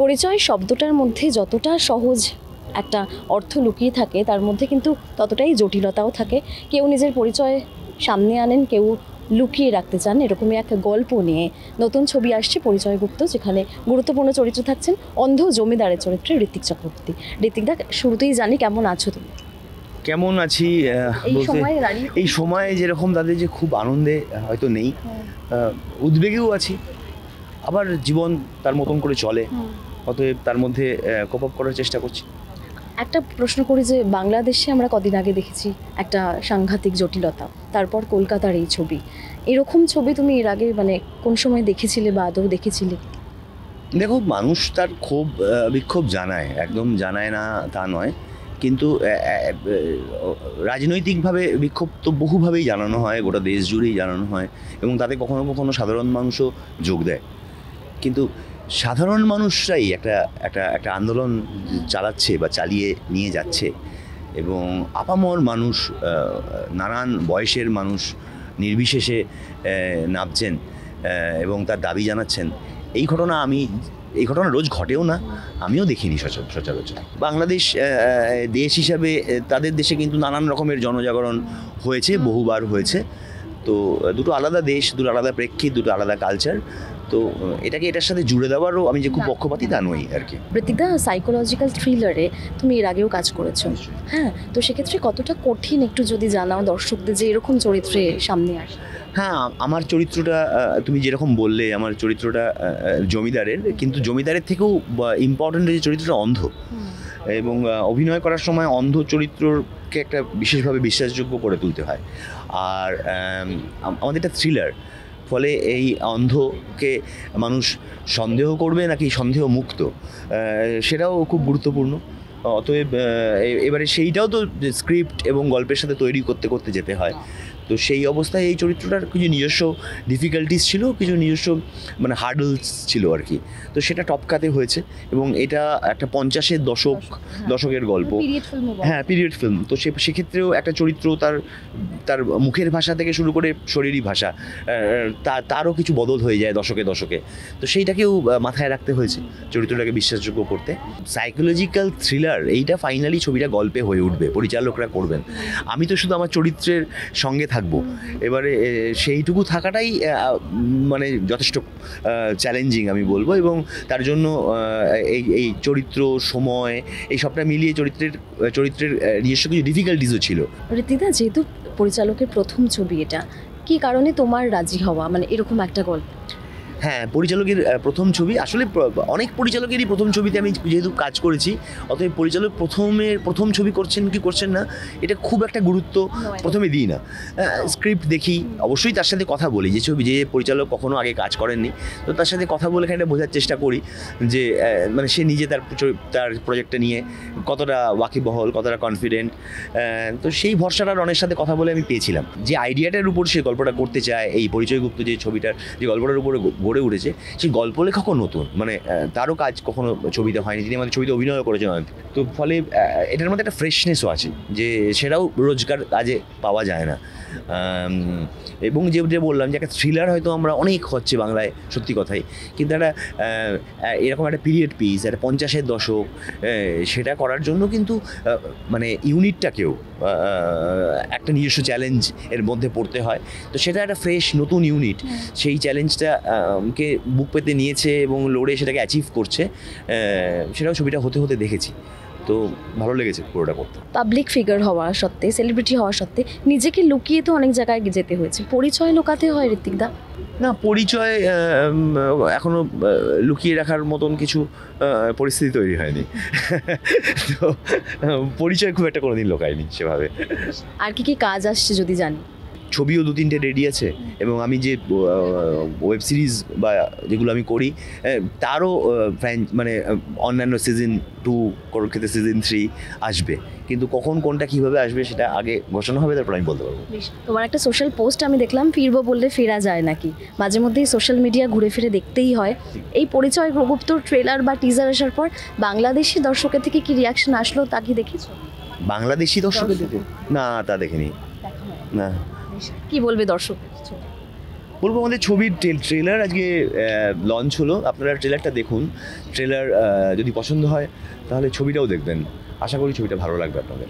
পরিচয় শব্দটার মধ্যে যতটা সহজ একটা অর্থ লুকিয়ে থাকে, তার মধ্যে কিন্তু ততটাই জটিলতাও থাকে। কেউ নিজের পরিচয় সামনে আনেন, কেউ লুকিয়ে রাখতে চান। এরকমই এক গল্প নিয়ে নতুন ছবি আসছে পরিচয়গুপ্ত, যেখানে গুরুত্বপূর্ণ চরিত্র থাকছেন অন্ধ জমিদারের চরিত্রে ঋত্বিক চক্রবর্তী। ঋত্বিকদা, শুরুতেই জানি কেমন আছো তুমি? কেমন আছি এই সময় দাঁড়িয়ে? এই সময়ে যেরকম তাদের যে খুব আনন্দে হয়তো নেই, উদ্বেগেও আছি। আবার জীবন তার মতন করে চলে, অতএব তার মধ্যে কোপ আপ করার চেষ্টা করছি। একটা প্রশ্ন করি যে বাংলাদেশে আমরা কদিন আগে দেখেছি একটা সাংঘাতিক জটিলতা, তারপর কলকাতার এই ছবি। এরকম ছবি তুমি এর আগে মানে কোন সময় দেখেছিলে বা আদৌ দেখেছিলে? দেখো, মানুষ তার ক্ষোভ বিক্ষোভ জানায়, একদম জানায় না তা নয়, কিন্তু রাজনৈতিকভাবে বিক্ষোভ তো বহুভাবেই জানানো হয়, গোটা দেশ জুড়েই জানানো হয়, এবং তাতে কখনো কখনো সাধারণ মানুষও যোগ দেয়। কিন্তু সাধারণ মানুষরাই একটা একটা একটা আন্দোলন চালাচ্ছে বা চালিয়ে নিয়ে যাচ্ছে, এবং আপামর মানুষ, নানান বয়সের মানুষ নির্বিশেষে নামছেন এবং তার দাবি জানাচ্ছেন। এই ঘটনা রোজ ঘটেও না, আমিও দেখিনি সচরাচর। বাংলাদেশ দেশ হিসাবে তাদের দেশে কিন্তু নানান রকমের জনজাগরণ হয়েছে, বহুবার হয়েছে। তো দুটো আলাদা দেশ, দুটো আলাদা প্রেক্ষিত, দুটো আলাদা কালচার। তো এটাকে এটার সাথে জুড়ে দেওয়ারও আমি যে খুব পক্ষপাতী তা নই আর কি। ঋত্বিকদা, সাইকোলজিক্যাল থ্রিলারে তুমি এর আগেও কাজ করেছো, হ্যাঁ, তো সেক্ষেত্রে কতটা কঠিন একটু যদি জানাও দর্শকদের, যে এরকম চরিত্রে সামনে আসে? হ্যাঁ, আমার চরিত্রটা তুমি যেরকম বললে, আমার চরিত্রটা জমিদারের, কিন্তু জমিদারের থেকেও ইম্পর্ট্যান্ট যে চরিত্রটা অন্ধ, এবং অভিনয় করার সময় অন্ধ চরিত্রকে একটা বিশেষভাবে বিশ্বাসযোগ্য করে তুলতে হয়। আর আমাদের একটা থ্রিলার, ফলে এই অন্ধকে মানুষ সন্দেহ করবে নাকি সন্দেহ মুক্ত, সেটাও খুব গুরুত্বপূর্ণ। অতএব এবারে সেইটাও তো স্ক্রিপ্ট এবং গল্পের সাথে তৈরি করতে করতে যেতে হয়। তো সেই অবস্থায় এই চরিত্রটার কিছু নিজস্ব ডিফিকাল্টিস ছিল, কিছু নিজস্ব মানে হার্ডলস ছিল আর কি। তো সেটা টপকাতে হয়েছে, এবং এটা একটা 50-এর দশকের গল্প। হ্যাঁ, পিরিয়ড ফিল্ম। তো সেক্ষেত্রেও একটা চরিত্র তার মুখের ভাষা থেকে শুরু করে শরীরী ভাষা, তারও কিছু বদল হয়ে যায় দশকে দশকে। তো সেইটাকেও মাথায় রাখতে হয়েছে চরিত্রটাকে বিশ্বাসযোগ্য করতে। সাইকোলজিক্যাল থ্রিলার এইটা ফাইনালি ছবিটা গল্পে হয়ে উঠবে, পরিচালকরা করবেন। আমি তো শুধু আমার চরিত্রের সঙ্গে থাকবো। এবারে সেইটুকু থাকাটাই মানে যথেষ্ট চ্যালেঞ্জিং আমি বলবো, এবং তার জন্য এই চরিত্র, সময়, এই সবটা মিলিয়ে চরিত্রের নিজস্ব কিছু ডিফিকাল্টিসও ছিল। ঋত্বিকদা, যেহেতু পরিচালকের প্রথম ছবি এটা, কি কারণে তোমার রাজি হওয়া মানে এরকম একটা গল্প? হ্যাঁ, পরিচালকের প্রথম ছবি, আসলে অনেক পরিচালকেরই প্রথম ছবিতে আমি যেহেতু কাজ করেছি, অতএব পরিচালক প্রথম ছবি করছেন কি করছেন না এটা খুব একটা গুরুত্ব প্রথমে দিই না। স্ক্রিপ্ট দেখি, অবশ্যই তার সাথে কথা বলি, যে পরিচালক কখনো আগে কাজ করেননি, তো তার সাথে কথা বলে এখানে বোঝার চেষ্টা করি যে মানে সে নিজে তার প্রজেক্টটা নিয়ে কতটা ওয়াকিবহল, কতটা কনফিডেন্ট। তো সেই ভরসাটা রনের সাথে কথা বলে আমি পেয়েছিলাম, যে আইডিয়াটার উপর সে গল্পটা করতে চায়, এই পরিচয়গুপ্ত যে ছবিটার যে গল্পটার উপরে গড়ে উঠেছে, সেই গল্প লেখকও নতুন, মানে তারও কাজ কখনো ছবিতে হয়নি, তিনি আমাদের ছবিতে অভিনয় করেছেন। তো ফলে এটার মধ্যে একটা ফ্রেশনেসও আছে, যে সেটাও রোজকার কাজে পাওয়া যায় না। এবং যে বললাম যে একটা থ্রিলার হয়তো আমরা অনেক হচ্ছে বাংলায়, সত্যি কথাই, কিন্তু একটা এরকম একটা পিরিয়ড পিস, একটা 50-এর দশক, সেটা করার জন্য কিন্তু মানে ইউনিটটাকেও একটা নিজস্ব চ্যালেঞ্জ এর মধ্যে পড়তে হয়। তো সেটা একটা ফ্রেশ নতুন ইউনিট, সেই চ্যালেঞ্জটা কে বুক পেতে নিয়েছে এবং লড়ে সেটাকে অ্যাচিভ করছে, সেটাও ছবিটা হতে হতে দেখেছি। তো ভালো লেগেছে পুরোটা করতে। পাবলিক ফিগার হওয়া সত্ত্বে, সেলিব্রিটি হওয়া সত্ত্বে নিজেকে লুকিয়ে তো অনেক জায়গায় যেতে হয়েছে, পরিচয় লুকাতে হয় ঋত্বিকদা? না, পরিচয় এখনো লুকিয়ে রাখার মতন কিছু পরিস্থিতি তৈরি হয়নি। তো পরিচয় খুব একটা কোনোদিন লুকায়নি সেভাবে। আর কি কাজ আসছে যদি জানি? ছবিও 2-3টে রেডি আছে, এবং আমি যে ওয়েব সিরিজ বা যেগুলো আমি করি তারও মানে অন্যান্য সিজন 2, ক্ষেত্রে সিজন 3 আসবে, কিন্তু কখন কোনটা কীভাবে আসবে সেটা আগে ঘোষণা হবে, তারপর আমি বলতে পারবো। তোমার একটা সোশ্যাল পোস্ট আমি দেখলাম, ফিরবো বললে ফেরা যায় নাকি, মাঝে মধ্যেই সোশ্যাল মিডিয়া ঘুরে ফিরে দেখতেই হয়। এই পরিচয়গুপ্তর ট্রেলার বা টিজার আসার পর বাংলাদেশি দর্শকের থেকে কি রিয়াকশন আসলো তা কি দেখেছো? বাংলাদেশি দর্শকের থেকে? না, তা দেখিনি। না। কি বলবে দর্শক? বলবো আমাদের ছবির ট্রেলার আজকে লঞ্চ হলো, আপনারা ট্রেলারটা দেখুন। ট্রেলার যদি পছন্দ হয় তাহলে ছবিটাও দেখবেন, আশা করি ছবিটা ভালো লাগবে আপনাদের।